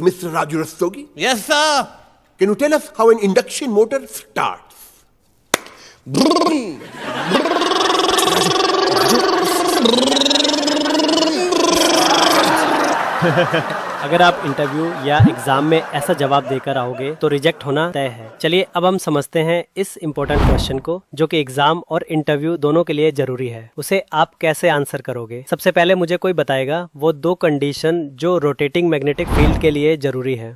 Mr. Raju Rastogi? Yes, sir. Can you tell us how an induction motor starts? अगर आप interview या exam में ऐसा जवाब देकर आओगे तो रिजेक्ट होना तय है। चलिए अब हम समझते हैं इस इम्पोर्टेंट क्वेश्चन को, जो कि एग्जाम और इंटरव्यू दोनों के लिए जरूरी है। उसे आप कैसे आंसर करोगे? सबसे पहले मुझे कोई बताएगा वो दो कंडीशन जो रोटेटिंग मैग्नेटिक फील्ड के लिए जरूरी है।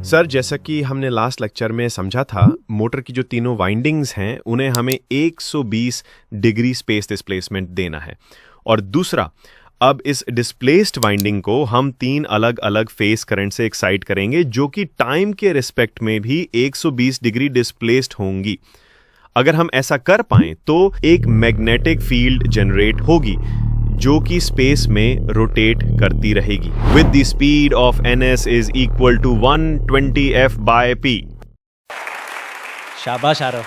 सर, जैसा कि हमने लास्ट लेक्चर में समझा था, मोटर की जो तीनों वाइंडिंग्स हैं उन्हें हमें 120 डिग्री स्पेस डिस्प्लेसमेंट देना है। और दूसरा, अब इस डिस्प्लेस्ड वाइंडिंग को हम 3 अलग अलग फेस करंट से एक्साइट करेंगे, जो कि टाइम के रिस्पेक्ट में भी 120 डिग्री डिस्प्लेस्ड होंगी। अगर हम ऐसा कर पाएं तो एक मैग्नेटिक फील्ड जनरेट होगी जो कि स्पेस में रोटेट करती रहेगी। With the speed of ns is equal to 120 f/p। शाबाश आरव।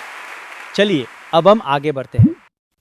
चलिए अब हम आगे बढ़ते हैं।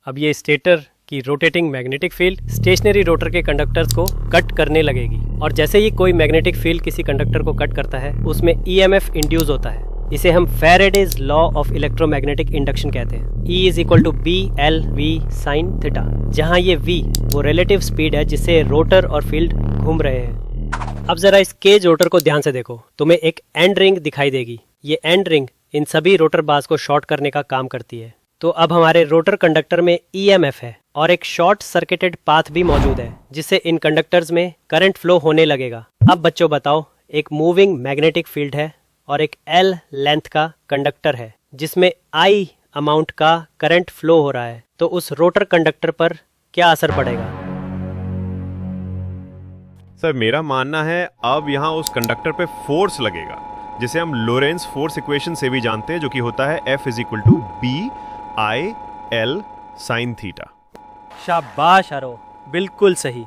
अब ये स्टेटर की rotating magnetic field stationary rotor के कंडक्टर्स को कट करने लगेगी, और जैसे ही कोई मैग्नेटिक फील्ड किसी कंडक्टर को कट करता है उसमें EMF इंड्यूस होता है। इसे हम Faraday's law of electromagnetic induction कहते हैं। E is equal to BLV sin theta, जहाँ ये V वो रिलेटिव स्पीड है जिससे रोटर और फील्ड घूम रहे हैं। अब जरा इस केज रोटर को ध्यान से देखो, तुम्हें एक एंड रिंग दिखाई देगी। ये एंड रिंग इन सभी रोटर बार्स को शॉर्ट करने का काम करती है। तो अब हमारे रोटर कंडक्टर में EMF है और एक शॉर्ट सर्किटेड पाथ भी मौजूद है, जिससे इन कंडक्टर्स में करंट फ्लो होने लगेगा। अब बच्चों बताओ, एक मूविंग मैग्नेटिक फील्ड है और एक L लेंथ का कंडक्टर है जिसमें I अमाउंट का करंट फ्लो हो रहा है, तो उस रोटर कंडक्टर पर क्या असर पड़ेगा? सर, मेरा मानना है अब यहाँ उस कंडक्टर पे फोर्स लगेगा, जिसे हम लोरेंस फोर्स इक्वेशन से भी जानते हैं, जो कि होता है F is equal to BI/L sin theta. शाबाश आरो, बिल्कुल सही।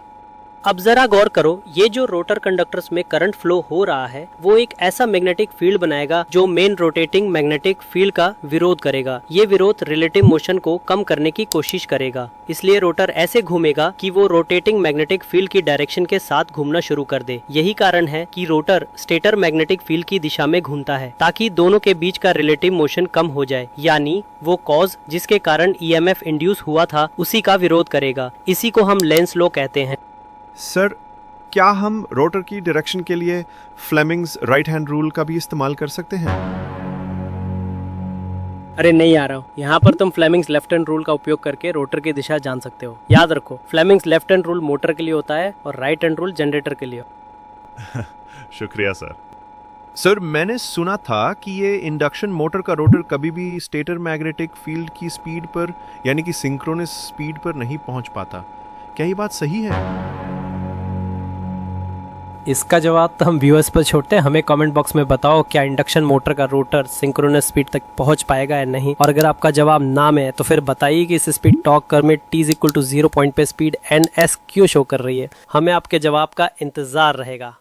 अब जरा गौर करो, ये जो रोटर कंडक्टर्स में करंट फ्लो हो रहा है वो एक ऐसा मैग्नेटिक फील्ड बनाएगा जो मेन रोटेटिंग मैग्नेटिक फील्ड का विरोध करेगा। ये विरोध रिलेटिव मोशन को कम करने की कोशिश करेगा, इसलिए रोटर ऐसे घूमेगा कि वो रोटेटिंग मैग्नेटिक फील्ड की डायरेक्शन के साथ घूमना शुरू कर दे। यही कारण है कि रोटर स्टेटर मैग्नेटिक फील्ड की दिशा में घूमता है, ताकि दोनों के बीच का रिलेटिव मोशन कम हो जाए, यानी वो कॉज जिसके कारण EMF इंड्यूस हुआ था उसी का विरोध करेगा। इसी को हम लेंस लॉ कहते हैं। सर, क्या हम रोटर की डायरेक्शन के लिए फ्लेमिंग्स राइट हैंड रूल का भी इस्तेमाल कर सकते हैं? अरे नहीं आ रहा हूँ, यहाँ पर तुम फ्लेमिंग्स लेफ्ट हैंड रूल का उपयोग करके रोटर की दिशा जान सकते हो। याद रखो, Fleming's left hand rule motor के लिए होता है और राइट हैंड रूल जनरेटर के लिए। शुक्रिया सर। सर, मैंने सुना था कि ये इंडक्शन मोटर का रोटर कभी भी स्टेटर मैग्नेटिक फील्ड की स्पीड पर, यानी कि सिंक्रोनस स्पीड पर नहीं पहुंच पाता। क्या ये बात सही है? इसका जवाब तो हम व्यूअर्स पर छोड़ते हैं। हमें कमेंट बॉक्स में बताओ, क्या इंडक्शन मोटर का रोटर सिंक्रोनस स्पीड तक पहुंच पाएगा या नहीं। और अगर आपका जवाब ना में है तो फिर बताइए कि इस स्पीड टॉर्क कर्व में T = 0 पॉइंट पे स्पीड NS क्यों शो कर रही है। हमें आपके जवाब का इंतजार रहेगा।